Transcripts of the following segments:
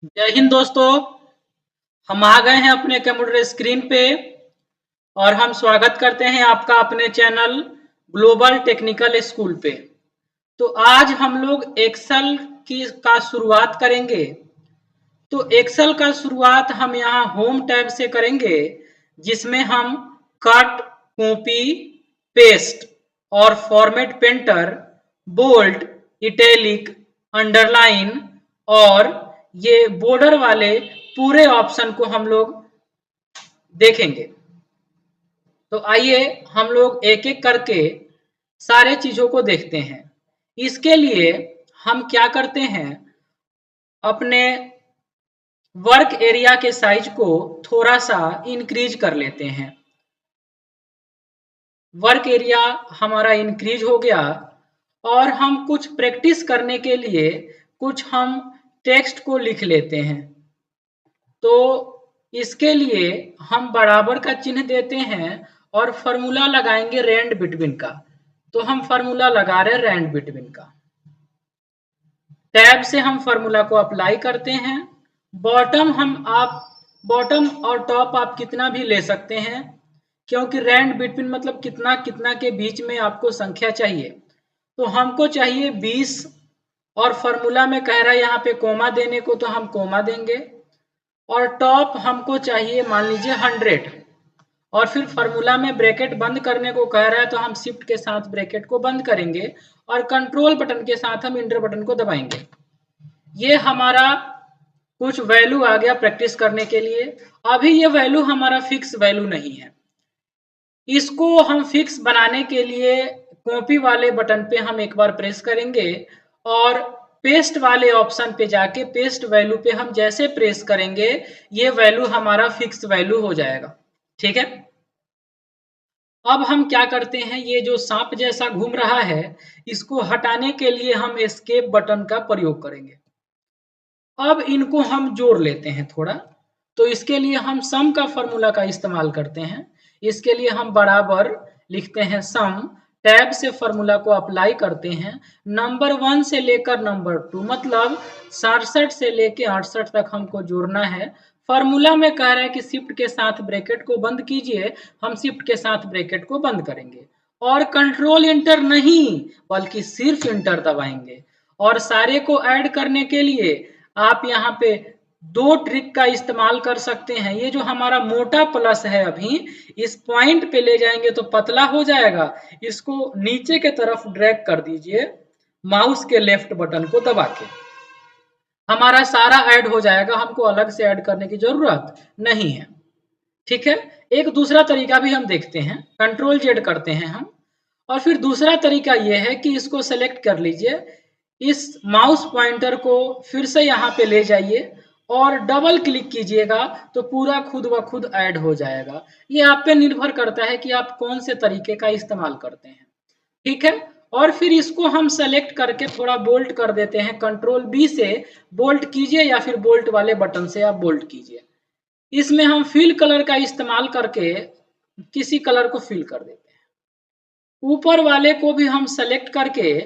जय हिंद दोस्तों। हम आ गए हैं अपने कंप्यूटर स्क्रीन पे और हम स्वागत करते हैं आपका अपने चैनल ग्लोबल टेक्निकल स्कूल पे। तो आज हम लोग एक्सेल की का शुरुआत करेंगे। तो एक्सेल का शुरुआत हम यहाँ होम टैब से करेंगे, जिसमें हम कट, कॉपी, पेस्ट और format painter, bold, italic, underline और ये बॉर्डर वाले पूरे ऑप्शन को हम लोग देखेंगे। तो आइए हम लोग एक एक करके सारे चीजों को देखते हैं। इसके लिए हम क्या करते हैं, अपने वर्क एरिया के साइज को थोड़ा सा इंक्रीज कर लेते हैं। वर्क एरिया हमारा इंक्रीज हो गया और हम कुछ प्रैक्टिस करने के लिए कुछ हम टेक्स्ट को लिख लेते हैं। तो इसके लिए हम बराबर का चिन्ह देते हैं और फॉर्मूला लगाएंगे रैंड बिटवीन का। तो हम फॉर्मूला लगा रहे हैं रैंड बिटवीन का। टैब से हम फॉर्मूला को अप्लाई करते हैं। बॉटम और टॉप आप कितना भी ले सकते हैं, क्योंकि रैंड बिटवीन मतलब कितना कितना के बीच में आपको संख्या चाहिए। तो हमको चाहिए 20 और फॉर्मूला में कह रहा है यहाँ पे कोमा देने को, तो हम कोमा देंगे। और टॉप हमको चाहिए मान लीजिए 100 और फिर फॉर्मूला में ब्रैकेट बंद करने को कह रहा है, तो हम शिफ्ट के साथ ब्रैकेट को बंद करेंगे और कंट्रोल बटन के साथ हम इंटर बटन को दबाएंगे। ये हमारा कुछ वैल्यू आ गया प्रैक्टिस करने के लिए। अभी ये वैल्यू हमारा फिक्स वैल्यू नहीं है। इसको हम फिक्स बनाने के लिए कॉपी वाले बटन पे हम एक बार प्रेस करेंगे और पेस्ट वाले ऑप्शन पे जाके पेस्ट वैल्यू पे हम जैसे प्रेस करेंगे ये वैल्यू हमारा फिक्स वैल्यू हो जाएगा। ठीक है। अब हम क्या करते हैं, ये जो सांप जैसा घूम रहा है इसको हटाने के लिए हम एस्केप बटन का प्रयोग करेंगे। अब इनको हम जोड़ लेते हैं थोड़ा। तो इसके लिए हम सम का फॉर्मूला का इस्तेमाल करते हैं। इसके लिए हम बराबर लिखते हैं सम, टैब से फॉर्मूला को अप्लाई करते हैं। नंबर 1 से लेकर नंबर 2 मतलब 67 से लेकर 68 तक हमको जोड़ना है। फॉर्मूला में कह रहा है कि शिफ्ट के साथ ब्रैकेट को बंद कीजिए, हम शिफ्ट के साथ ब्रैकेट को बंद करेंगे और कंट्रोल इंटर नहीं बल्कि सिर्फ इंटर दबाएंगे। और सारे को ऐड करने के लिए आप यहाँ पे दो ट्रिक का इस्तेमाल कर सकते हैं। ये जो हमारा मोटा प्लस है अभी इस पॉइंट पे ले जाएंगे तो पतला हो जाएगा। इसको नीचे के तरफ ड्रैग कर दीजिए माउस के लेफ्ट बटन को दबा के, हमारा सारा ऐड हो जाएगा, हमको अलग से ऐड करने की जरूरत नहीं है। ठीक है। एक दूसरा तरीका भी हम देखते हैं, कंट्रोल जेड करते हैं हम और फिर दूसरा तरीका यह है कि इसको सेलेक्ट कर लीजिए, इस माउस पॉइंटर को फिर से यहाँ पे ले जाइए और डबल क्लिक कीजिएगा तो पूरा खुद ब खुद ऐड हो जाएगा। ये आप पे निर्भर करता है कि आप कौन से तरीके का इस्तेमाल करते हैं। ठीक है। और फिर इसको हम सेलेक्ट करके थोड़ा बोल्ट कर देते हैं, कंट्रोल बी से बोल्ट कीजिए या फिर बोल्ट वाले बटन से आप बोल्ट कीजिए। इसमें हम फिल कलर का इस्तेमाल करके किसी कलर को फिल कर देते हैं। ऊपर वाले को भी हम सेलेक्ट करके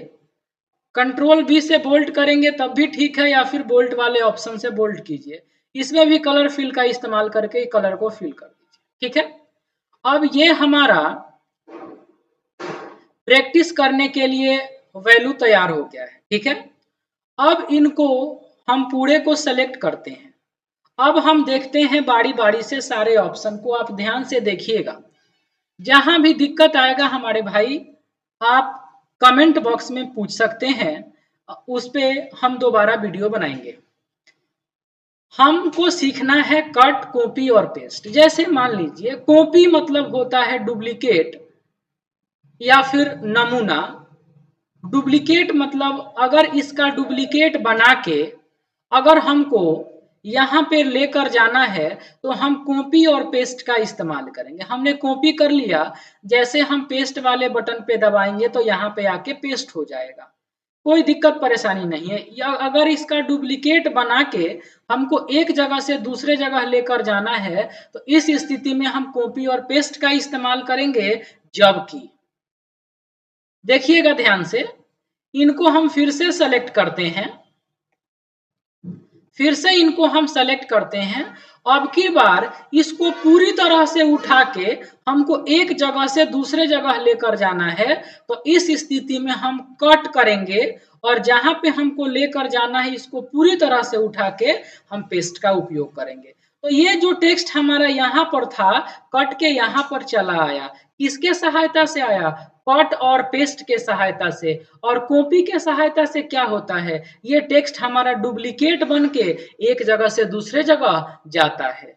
कंट्रोल बी से बोल्ट करेंगे तब भी ठीक है, या फिर बोल्ट वाले ऑप्शन से बोल्ट कीजिए। इसमें भी कलर फिल का इस्तेमाल करके कलर को फिल कर दीजिए। ठीक है। अब ये हमारा प्रैक्टिस करने के लिए वैल्यू तैयार हो गया है। ठीक है। अब इनको हम पूरे को सेलेक्ट करते हैं। अब हम देखते हैं बारी बारी से सारे ऑप्शन को, आप ध्यान से देखिएगा। जहां भी दिक्कत आएगा हमारे भाई आप कमेंट बॉक्स में पूछ सकते हैं, उस पे हम दोबारा वीडियो बनाएंगे। हमको सीखना है कट, कॉपी और पेस्ट। जैसे मान लीजिए कॉपी मतलब होता है डुप्लीकेट या फिर नमूना। डुप्लीकेट मतलब अगर इसका डुप्लीकेट बना के अगर हमको यहाँ पे लेकर जाना है तो हम कॉपी और पेस्ट का इस्तेमाल करेंगे। हमने कॉपी कर लिया, जैसे हम पेस्ट वाले बटन पे दबाएंगे तो यहाँ पे आके पेस्ट हो जाएगा, कोई दिक्कत परेशानी नहीं है। या अगर इसका डुप्लीकेट बना के हमको एक जगह से दूसरे जगह लेकर जाना है तो इस स्थिति में हम कॉपी और पेस्ट का इस्तेमाल करेंगे। जबकि देखिएगा ध्यान से, इनको हम फिर से सेलेक्ट करते हैं। फिर से इनको हम सेलेक्ट करते हैं। अब की बार इसको पूरी तरह से उठा के हमको एक जगह से दूसरे जगह लेकर जाना है, तो इस स्थिति में हम कट करेंगे और जहां पे हमको लेकर जाना है इसको पूरी तरह से उठा के हम पेस्ट का उपयोग करेंगे। तो ये जो टेक्स्ट हमारा यहाँ पर था कट के यहाँ पर चला आया, किसके सहायता से आया? कट और पेस्ट के सहायता से। और कॉपी के सहायता से क्या होता है? ये टेक्स्ट हमारा डुप्लीकेट बन के एक जगह से दूसरे जगह जाता है।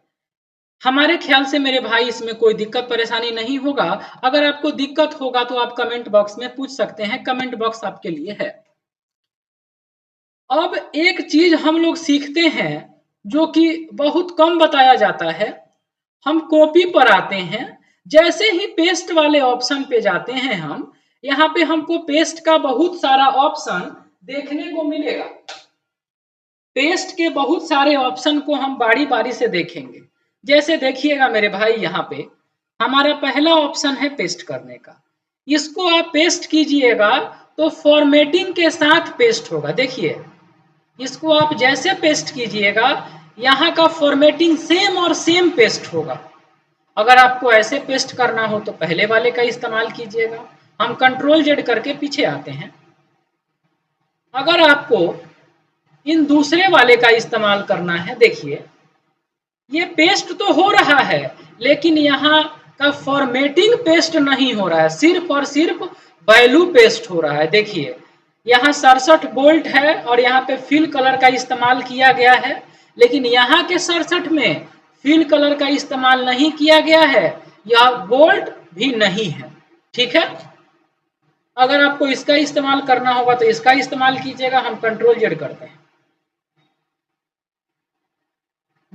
हमारे ख्याल से मेरे भाई इसमें कोई दिक्कत परेशानी नहीं होगा। अगर आपको दिक्कत होगा तो आप कमेंट बॉक्स में पूछ सकते हैं, कमेंट बॉक्स आपके लिए है। अब एक चीज हम लोग सीखते हैं जो कि बहुत कम बताया जाता है। हम कॉपी पर आते हैं, जैसे ही पेस्ट वाले ऑप्शन पे जाते हैं हम, यहाँ पे हमको पेस्ट का बहुत सारा ऑप्शन देखने को मिलेगा। पेस्ट के बहुत सारे ऑप्शन को हम बारी बारी से देखेंगे। जैसे देखिएगा मेरे भाई, यहाँ पे हमारा पहला ऑप्शन है पेस्ट करने का। इसको आप पेस्ट कीजिएगा तो फॉर्मेटिंग के साथ पेस्ट होगा। देखिए, इसको आप जैसे पेस्ट कीजिएगा यहाँ का फॉर्मेटिंग सेम और सेम पेस्ट होगा। अगर आपको ऐसे पेस्ट करना हो तो पहले वाले का इस्तेमाल कीजिएगा। हम कंट्रोल जेड करके पीछे आते हैं। अगर आपको इन दूसरे वाले का इस्तेमाल करना है, देखिए ये पेस्ट तो हो रहा है लेकिन यहाँ का फॉर्मेटिंग पेस्ट नहीं हो रहा है, सिर्फ और सिर्फ वैल्यू पेस्ट हो रहा है। देखिए यहाँ 67 बोल्ट है और यहाँ पे फिल कलर का इस्तेमाल किया गया है, लेकिन यहाँ के 67 में फिल कलर का इस्तेमाल नहीं किया गया है, यह बोल्ट भी नहीं है। ठीक है, अगर आपको इसका इस्तेमाल करना होगा तो इसका इस्तेमाल कीजिएगा। हम कंट्रोल जेड करते हैं।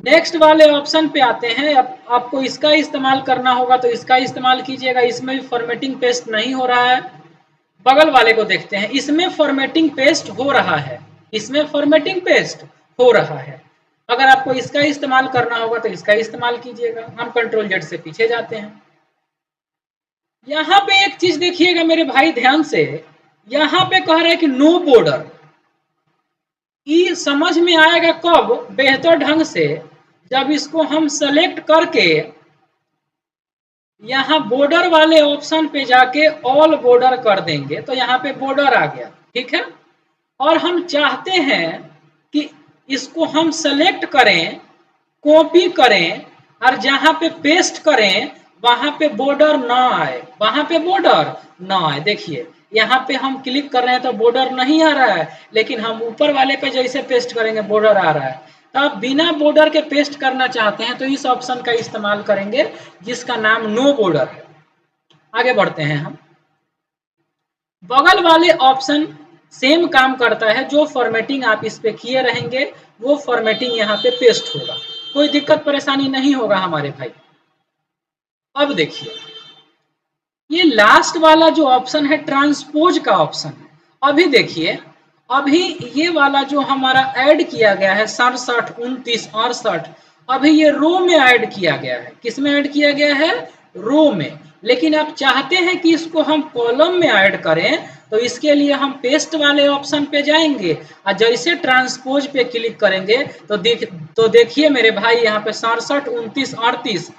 नेक्स्ट वाले ऑप्शन पे आते हैं। आपको इसका इस्तेमाल करना होगा तो इसका इस्तेमाल कीजिएगा। इसमें भी फॉर्मेटिंग पेस्ट नहीं हो रहा है। बगल वाले को देखते हैं, इसमें फॉर्मेटिंग पेस्ट हो रहा है, इसमें फॉर्मेटिंग पेस्ट हो रहा है। अगर आपको इसका इस्तेमाल करना होगा तो इसका इस्तेमाल कीजिएगा। हम कंट्रोल जेड से पीछे जाते हैं। यहाँ पे एक चीज देखिएगा मेरे भाई ध्यान से, यहाँ पे कह रहा है कि नो बॉर्डर। ये समझ में आएगा कब? बेहतर ढंग से जब इसको हम सेलेक्ट करके यहाँ बॉर्डर वाले ऑप्शन पे जाके ऑल बॉर्डर कर देंगे तो यहाँ पे बॉर्डर आ गया। ठीक है, और हम चाहते हैं कि इसको हम सेलेक्ट करें, कॉपी करें और जहां पे पेस्ट करें वहां पे बॉर्डर ना आए, वहां पे बॉर्डर ना आए। देखिए यहाँ पे हम क्लिक कर रहे हैं तो बॉर्डर नहीं आ रहा है, लेकिन हम ऊपर वाले पे जैसे पेस्ट करेंगे बॉर्डर आ रहा है। तो आप बिना बॉर्डर के पेस्ट करना चाहते हैं तो इस ऑप्शन का इस्तेमाल करेंगे जिसका नाम नो बॉर्डर है। आगे बढ़ते हैं हम। बगल वाले ऑप्शन सेम काम करता है, जो फॉर्मेटिंग आप इस पे किए रहेंगे वो फॉर्मेटिंग यहाँ पे पेस्ट होगा, कोई दिक्कत परेशानी नहीं होगा हमारे भाई। अब देखिए ये लास्ट वाला जो ऑप्शन है ट्रांसपोज का ऑप्शन है। अभी देखिए, अभी ये वाला जो हमारा ऐड किया गया है 67, 29, 68, अभी ये रो में ऐड किया गया है। किस में ऐड किया गया है? रो में। लेकिन आप चाहते हैं कि इसको हम कॉलम में ऐड करें तो इसके लिए हम पेस्ट वाले ऑप्शन पे जाएंगे और जैसे ट्रांसपोज पे क्लिक करेंगे तो देखिए मेरे भाई यहाँ पे 67, 29, 38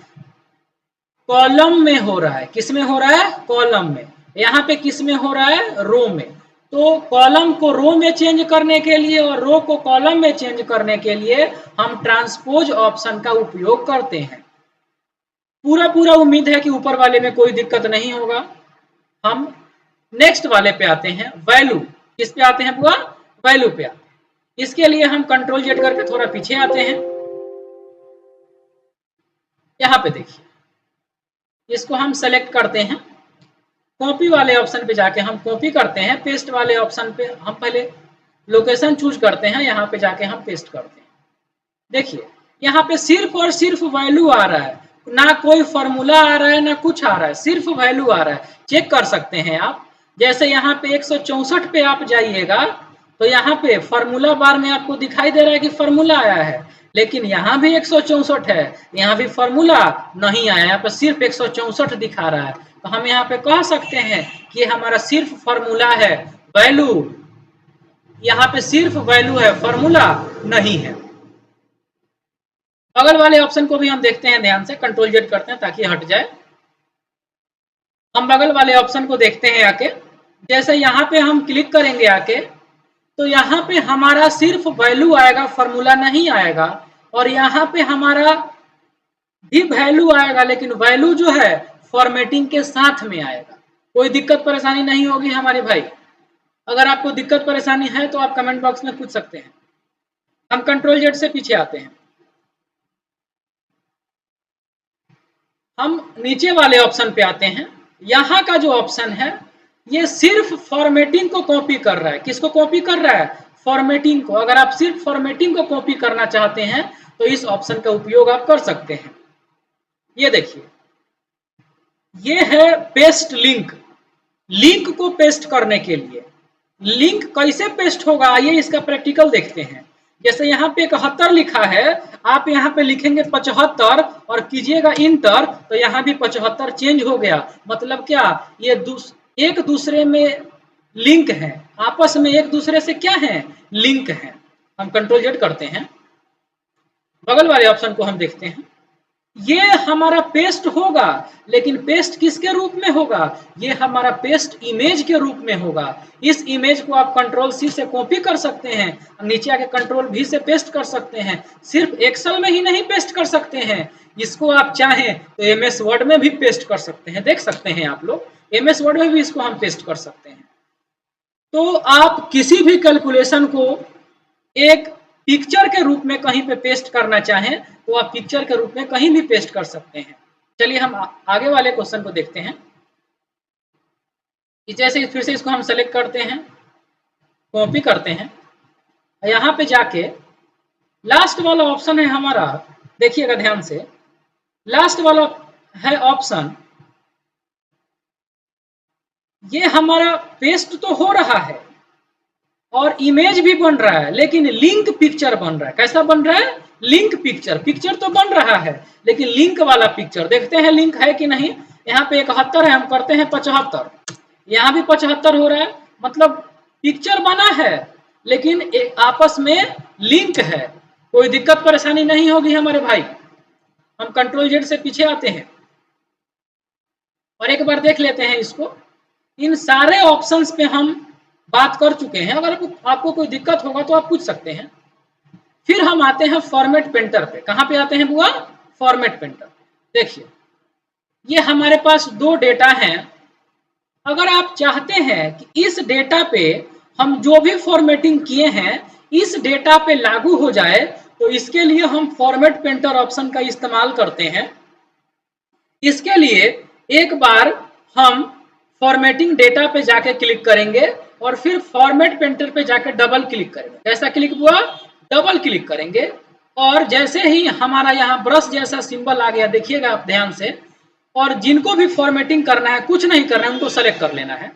कॉलम में हो रहा है। किस में हो रहा है? कॉलम में। यहाँ पे किस में हो रहा है? रो में। तो कॉलम को रो में चेंज करने के लिए और रो को कॉलम में चेंज करने के लिए हम ट्रांसपोज ऑप्शन का उपयोग करते हैं। पूरा उम्मीद है कि ऊपर वाले में कोई दिक्कत नहीं होगा। हम नेक्स्ट वाले पे आते हैं, वैल्यू। किस पे आते हैं बुआ? वैल्यू पे आते हैं। इसके लिए हम कंट्रोल जेड करके थोड़ा पीछे आते हैं। यहाँ पे देखिए, इसको हम सेलेक्ट करते हैं, कॉपी वाले ऑप्शन पे जाके हम कॉपी करते हैं, पेस्ट वाले ऑप्शन पे हम पहले लोकेशन चूज करते हैं, यहाँ पे जाके हम पेस्ट करते हैं। देखिए यहाँ पे सिर्फ और सिर्फ वैल्यू आ रहा है, ना कोई फॉर्मूला आ रहा है ना कुछ आ रहा है, सिर्फ वैल्यू आ रहा है। चेक कर सकते हैं आप। जैसे यहाँ पे 164 पे आप जाइएगा तो यहाँ पे फॉर्मूला बार में आपको दिखाई दे रहा है कि फॉर्मूला आया है, लेकिन यहाँ भी 164 है, यहाँ भी फॉर्मूला नहीं आया, यहाँ पे सिर्फ 164 दिखा रहा है। तो हम यहाँ पे कह सकते हैं कि हमारा सिर्फ फॉर्मूला है, वैल्यू यहाँ पे सिर्फ वैल्यू है, फॉर्मूला नहीं है। बगल वाले ऑप्शन को भी हम देखते हैं ध्यान से, कंट्रोल जेड करते हैं ताकि हट जाए। हम बगल वाले ऑप्शन को देखते हैं आके, जैसे यहाँ पे हम क्लिक करेंगे आके, तो यहाँ पे हमारा सिर्फ वैल्यू आएगा, फॉर्मूला नहीं आएगा। और यहाँ पे हमारा भी वैल्यू आएगा, लेकिन वैल्यू जो है फॉर्मेटिंग के साथ में आएगा। कोई दिक्कत परेशानी नहीं होगी हमारे भाई। अगर आपको दिक्कत परेशानी है तो आप कमेंट बॉक्स में पूछ सकते हैं। हम कंट्रोल जेड से पीछे आते हैं। हम नीचे वाले ऑप्शन पे आते हैं। यहाँ का जो ऑप्शन है ये सिर्फ फॉर्मेटिंग को कॉपी कर रहा है। किसको कॉपी कर रहा है? फॉर्मेटिंग को। अगर आप सिर्फ फॉर्मेटिंग को कॉपी करना चाहते हैं तो इस ऑप्शन का उपयोग आप कर सकते हैं। ये देखिए, ये है पेस्ट लिंक। लिंक को पेस्ट करने के लिए लिंक कैसे पेस्ट होगा, आइए इसका प्रैक्टिकल देखते हैं। जैसे यहाँ पे 71 लिखा है, आप यहाँ पे लिखेंगे 75 और कीजिएगा इंटर, तो यहाँ भी 75 चेंज हो गया। मतलब क्या, ये एक दूसरे में लिंक है, आपस में एक दूसरे से क्या है, लिंक है। हम कंट्रोल जेड करते हैं, बगल वाले ऑप्शन को हम देखते हैं। ये हमारा पेस्ट होगा, लेकिन पेस्ट किसके रूप में होगा? ये हमारा पेस्ट इमेज के रूप में होगा। इस इमेज को आप कंट्रोल सी से कॉपी कर सकते हैं, नीचे आके कंट्रोल वी से पेस्ट कर सकते हैं। सिर्फ एक्सेल में ही नहीं पेस्ट कर सकते हैं, इसको आप चाहें तो एमएस वर्ड में भी पेस्ट कर सकते हैं। देख सकते हैं आप लोग, एमएस वर्ड में भी इसको हम पेस्ट कर सकते हैं। तो आप किसी भी कैलकुलेशन को एक पिक्चर के रूप में कहीं पे पेस्ट करना चाहें तो आप पिक्चर के रूप में कहीं भी पेस्ट कर सकते हैं। चलिए हम आगे वाले क्वेश्चन को देखते हैं। जैसे फिर से इसको हम सेलेक्ट करते हैं, कॉपी करते हैं, यहाँ पे जाके लास्ट वाला ऑप्शन है हमारा, देखिएगा ध्यान से, लास्ट वाला है ऑप्शन। ये हमारा पेस्ट तो हो रहा है और इमेज भी बन रहा है, लेकिन लिंक पिक्चर बन रहा है। कैसा बन रहा है? Link picture. पिक्चर तो बन रहा है, लेकिन लिंक वाला पिक्चर। देखते हैं लिंक है कि नहीं। यहाँ पे 71 है, हम करते हैं 75, यहाँ भी 75 हो रहा है। मतलब पिक्चर बना है, लेकिन आपस में लिंक है। कोई दिक्कत परेशानी नहीं होगी हमारे भाई। हम कंट्रोल जेड से पीछे आते हैं और एक बार देख लेते हैं इसको। इन सारे ऑप्शंस पे हम बात कर चुके हैं। अगर आपको कोई दिक्कत होगा तो आप पूछ सकते हैं। फिर हम आते हैं फॉर्मेट पेंटर पे। कहां पे आते हैं बुआ? Format painter. देखिए, ये हमारे पास दो डेटा हैं। अगर आप चाहते हैं कि इस डेटा पे हम जो भी फॉर्मेटिंग किए हैं इस डेटा पे लागू हो जाए, तो इसके लिए हम फॉर्मेट पेंटर ऑप्शन का इस्तेमाल करते हैं। इसके लिए एक बार हम फॉर्मेटिंग डेटा पे जाके क्लिक करेंगे और फिर फॉर्मेट पेंटर पे जाके डबल क्लिक करेंगे। कैसा क्लिक हुआ? डबल क्लिक करेंगे और जैसे ही हमारा यहाँ ब्रश जैसा सिंबल आ गया, देखिएगा आप ध्यान से, और जिनको भी फॉर्मेटिंग करना है, कुछ नहीं करना है, उनको सेलेक्ट कर लेना है।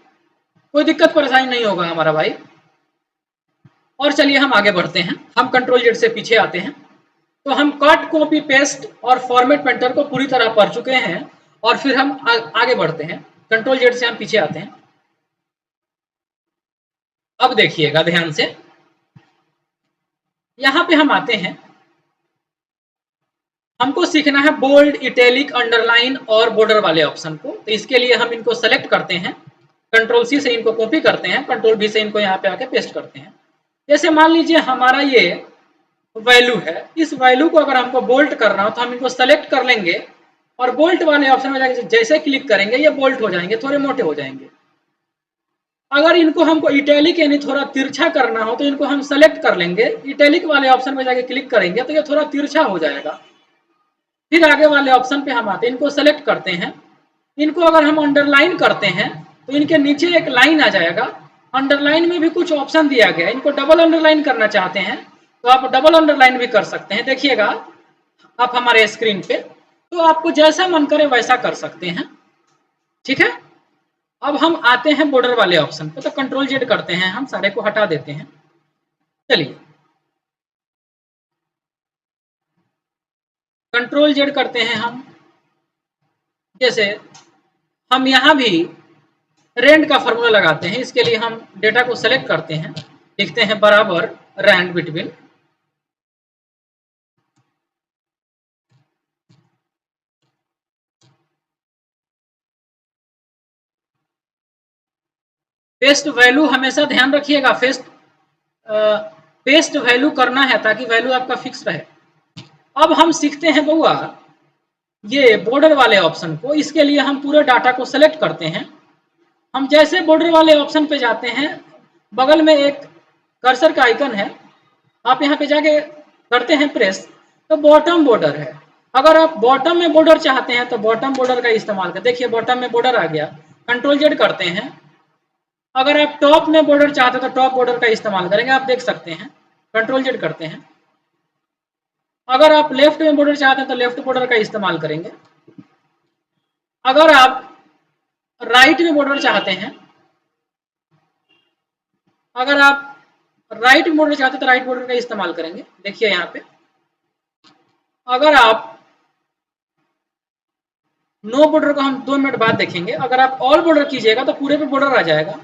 कोई दिक्कत परेशानी नहीं होगा हमारा भाई। और चलिए हम आगे बढ़ते हैं। हम कंट्रोल जेड से पीछे आते हैं। तो हम कट, कॉपी, पेस्ट और फॉर्मेट पेंटर को पूरी तरह पढ़ चुके हैं और फिर हम आगे बढ़ते हैं। कंट्रोल जेड से हम पीछे आते हैं। अब देखिएगा ध्यान से, यहां पे हम आते हैं। हमको सीखना है बोल्ड, इटैलिक, अंडरलाइन और बॉर्डर वाले ऑप्शन को। तो इसके लिए हम इनको सेलेक्ट करते हैं, कंट्रोल सी से इनको कॉपी करते हैं, कंट्रोल वी से इनको यहाँ पे आके पेस्ट करते हैं। जैसे मान लीजिए हमारा ये वैल्यू है, इस वैल्यू को अगर हमको बोल्ट करना हो तो हम इनको सेलेक्ट कर लेंगे और बोल्ट वाले ऑप्शन में जाके जैसे क्लिक करेंगे ये बोल्ट हो जाएंगे, थोड़े मोटे हो जाएंगे। अगर इनको हमको इटैलिक यानी थोड़ा तिरछा करना हो तो इनको हम सेलेक्ट कर लेंगे, इटैलिक वाले ऑप्शन में जाके क्लिक करेंगे तो ये थोड़ा तिरछा हो जाएगा। फिर आगे वाले ऑप्शन पे हम आते हैं, इनको सेलेक्ट करते हैं। इनको अगर हम अंडरलाइन करते हैं तो इनके नीचे एक लाइन आ जाएगा। अंडरलाइन में भी कुछ ऑप्शन दिया गया है। इनको डबल अंडरलाइन करना चाहते हैं तो आप डबल अंडरलाइन भी कर सकते हैं। देखिएगा आप हमारे स्क्रीन पे, तो आपको जैसा मन करे वैसा कर सकते हैं। ठीक है, अब हम आते हैं बॉर्डर वाले ऑप्शन पे। तो कंट्रोल जेड करते हैं, हम सारे को हटा देते हैं। चलिए कंट्रोल जेड करते हैं हम। जैसे हम यहाँ भी रैंड का फॉर्मूला लगाते हैं। इसके लिए हम डेटा को सेलेक्ट करते हैं, लिखते हैं बराबर रैंड बिटवीन पेस्ट वैल्यू हमेशा ध्यान रखिएगा, पेस्ट वैल्यू करना है ताकि वैल्यू आपका फिक्स रहे। अब हम सीखते हैं बउआ ये बॉर्डर वाले ऑप्शन को। इसके लिए हम पूरे डाटा को सेलेक्ट करते हैं। हम जैसे बॉर्डर वाले ऑप्शन पे जाते हैं, बगल में एक कर्सर का आइकन है, आप यहाँ पे जाके करते हैं प्रेस, तो बॉटम बॉर्डर है। अगर आप बॉटम में बॉर्डर चाहते हैं तो बॉटम बॉर्डर का इस्तेमाल करें। देखिए बॉटम में बॉर्डर आ गया, कंट्रोल जेड करते हैं। अगर आप टॉप में बॉर्डर चाहते हैं तो टॉप बॉर्डर का इस्तेमाल करेंगे, आप देख सकते हैं, कंट्रोल जेड करते हैं। अगर आप लेफ्ट में बॉर्डर चाहते हैं तो लेफ्ट बॉर्डर का इस्तेमाल करेंगे। अगर आप राइट में बॉर्डर चाहते हैं, अगर आप राइट में बॉर्डर चाहते हैं तो राइट बॉर्डर का इस्तेमाल करेंगे। देखिए यहाँ पे अगर आप नो बॉर्डर को हम 2 मिनट बाद देखेंगे। अगर आप ऑल बॉर्डर कीजिएगा तो पूरे पे बॉर्डर आ जाएगा,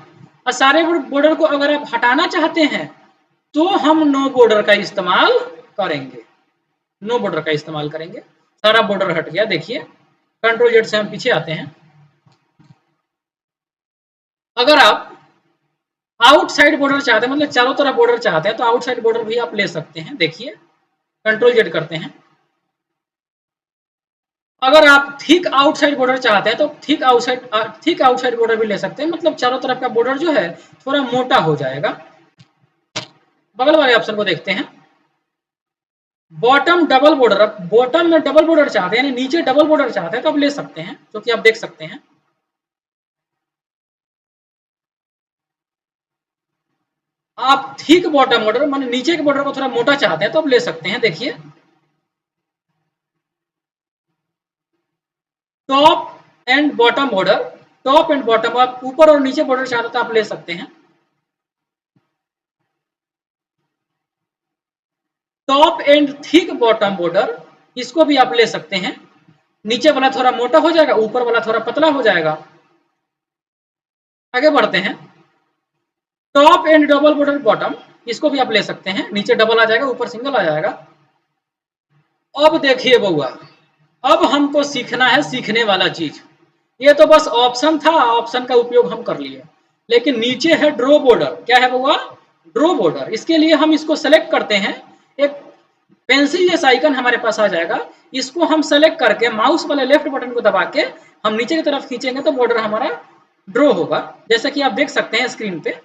और सारे बॉर्डर को अगर आप हटाना चाहते हैं तो हम नो बॉर्डर का इस्तेमाल करेंगे। नो बॉर्डर का इस्तेमाल करेंगे, सारा बॉर्डर हट गया। देखिए कंट्रोल जेड से हम पीछे आते हैं। अगर आप आउटसाइड बॉर्डर चाहते हैं, मतलब चारों तरफ बॉर्डर चाहते हैं, तो आउटसाइड बॉर्डर भी आप ले सकते हैं। देखिए कंट्रोल जेड करते हैं। अगर आप थिक आउटसाइड बॉर्डर चाहते हैं तो थिक आउटसाइड बॉर्डर भी ले सकते हैं, मतलब चारों तरफ का बॉर्डर जो है थोड़ा मोटा हो जाएगा। बगल वाले ऑप्शन को देखते हैं, बॉटम डबल बॉर्डर। बॉटम में डबल बॉर्डर चाहते हैं, यानी नीचे डबल बॉर्डर चाहते हैं तो आप ले सकते हैं, जो कि आप देख सकते हैं। आप थिक बॉटम बॉर्डर माने नीचे के बॉर्डर को थोड़ा मोटा चाहते हैं तो आप ले सकते हैं। देखिए top and bottom border, top and bottom, आप ऊपर और नीचे बॉर्डर चाहते हैं तो आप ले सकते हैं। Top and thick bottom border, इसको भी आप ले सकते हैं। नीचे वाला थोड़ा मोटा हो जाएगा, ऊपर वाला थोड़ा पतला हो जाएगा। आगे बढ़ते हैं, top and double border bottom, इसको भी आप ले सकते हैं। नीचे डबल आ जाएगा, ऊपर सिंगल आ जाएगा। अब देखिए बउआ, अब हमको सीखना है सीखने वाला चीज। ये तो बस ऑप्शन था, ऑप्शन का उपयोग हम कर लिए, लेकिन नीचे है ड्रॉ बॉर्डर। क्या है बउआ? Draw border. इसके लिए हम इसको सेलेक्ट करते हैं, एक पेंसिल जैसा आइकन हमारे पास आ जाएगा। इसको हम सेलेक्ट करके माउस वाले लेफ्ट बटन को दबा के हम नीचे की तरफ खींचेंगे तो बॉर्डर हमारा ड्रॉ होगा, जैसा कि आप देख सकते हैं स्क्रीन पे।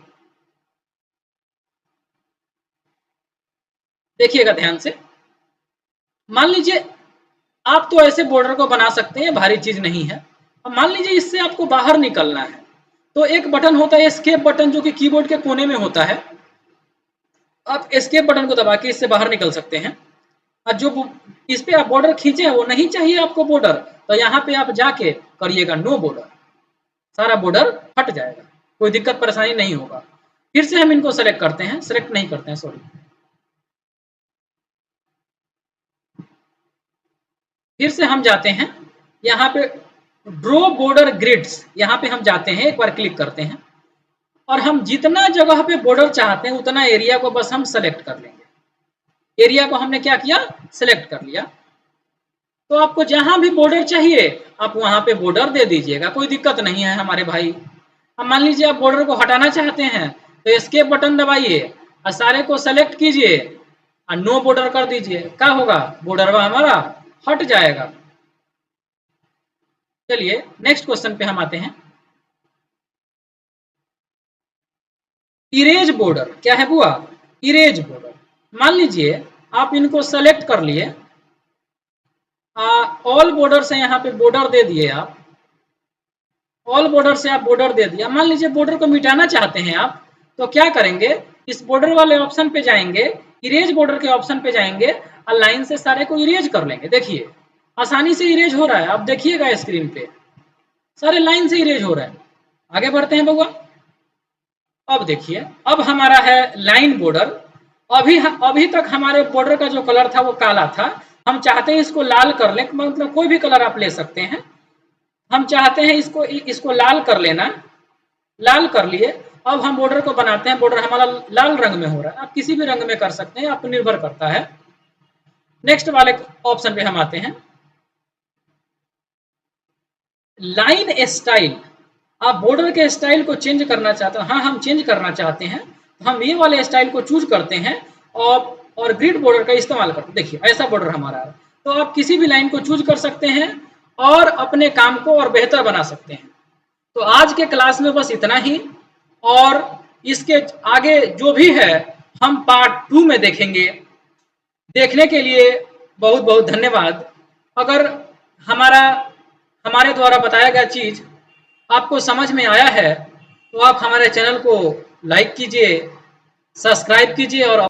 देखिएगा ध्यान से। मान लीजिए आप तो ऐसे बॉर्डर को बना सकते हैं, भारी चीज नहीं है। अब मान लीजिए इससे आपको बाहर निकलना है, तो एक बटन होता है एस्केप बटन, जो कि कीबोर्ड के कोने में होता है। आप एस्केप बटन को दबा के इससे बाहर निकल सकते हैं। और जो इस पे आप बॉर्डर खींचे वो नहीं चाहिए आपको बॉर्डर, तो यहाँ पे आप जाके करिएगा नो बॉर्डर, सारा बॉर्डर हट जाएगा, कोई दिक्कत परेशानी नहीं होगा। फिर से हम इनको सेलेक्ट करते हैं, सेलेक्ट नहीं करते हैं, सॉरी। फिर से हम जाते हैं यहाँ पे ड्रॉ बॉर्डर ग्रिड्स, यहाँ पे हम जाते हैं, एक बार क्लिक करते हैं, और हम जितना जगह पे बॉर्डर चाहते हैं उतना एरिया को बस हम सेलेक्ट कर लेंगे। एरिया को हमने क्या किया? सेलेक्ट कर लिया। तो आपको जहां भी बॉर्डर चाहिए आप वहां पे बॉर्डर दे दीजिएगा, कोई दिक्कत नहीं है हमारे भाई। अब मान लीजिए आप बॉर्डर को हटाना चाहते हैं तो एस्केप बटन दबाइए और सारे को सेलेक्ट कीजिए और नो बॉर्डर कर दीजिए। क्या होगा? बॉर्डर हमारा हट जाएगा। चलिए नेक्स्ट क्वेश्चन पे हम आते हैं। इरेज बॉर्डर क्या है बुआ? Erase border. मान लीजिए आप इनको सेलेक्ट कर लिए, ऑल बॉर्डर से यहाँ पे बॉर्डर दे दिए आप, ऑल बॉर्डर से आप बॉर्डर दे दिया। मान लीजिए बॉर्डर को मिटाना चाहते हैं आप, तो क्या करेंगे? इस बॉर्डर वाले ऑप्शन पे जाएंगे, इरेज बॉर्डर के ऑप्शन पे जाएंगे और लाइन से सारे को इरेज कर लेंगे। देखिए आसानी से इरेज हो रहा है, आप देखिएगा स्क्रीन पे सारे लाइन से इरेज हो रहा है। आगे बढ़ते हैं बउआ। अब देखिए, अब हमारा है लाइन बॉर्डर। अभी तक हमारे बॉर्डर का जो कलर था वो काला था, हम चाहते हैं इसको लाल कर लें, मतलब कोई भी कलर आप ले सकते हैं। हम चाहते हैं इसको लाल कर लेना, लाल कर लिए। अब हम बॉर्डर को बनाते हैं, बॉर्डर हमारा लाल रंग में हो रहा है, आप किसी भी रंग में कर सकते हैं, आप पर निर्भर करता है। नेक्स्ट वाले ऑप्शन पे हम आते हैं, लाइन स्टाइल। आप बॉर्डर के स्टाइल को चेंज करना चाहते हैं, हाँ हम चेंज करना चाहते हैं, तो हम ये वाले स्टाइल को चूज करते हैं और ग्रिड बॉर्डर का इस्तेमाल करते हैं। देखिए ऐसा बॉर्डर हमारा है, तो आप किसी भी लाइन को चूज कर सकते हैं और अपने काम को और बेहतर बना सकते हैं। तो आज के क्लास में बस इतना ही, और इसके आगे जो भी है हम पार्ट 2 में देखेंगे। देखने के लिए बहुत बहुत धन्यवाद। अगर हमारे द्वारा बताया गया चीज आपको समझ में आया है तो आप हमारे चैनल को लाइक कीजिए, सब्सक्राइब कीजिए और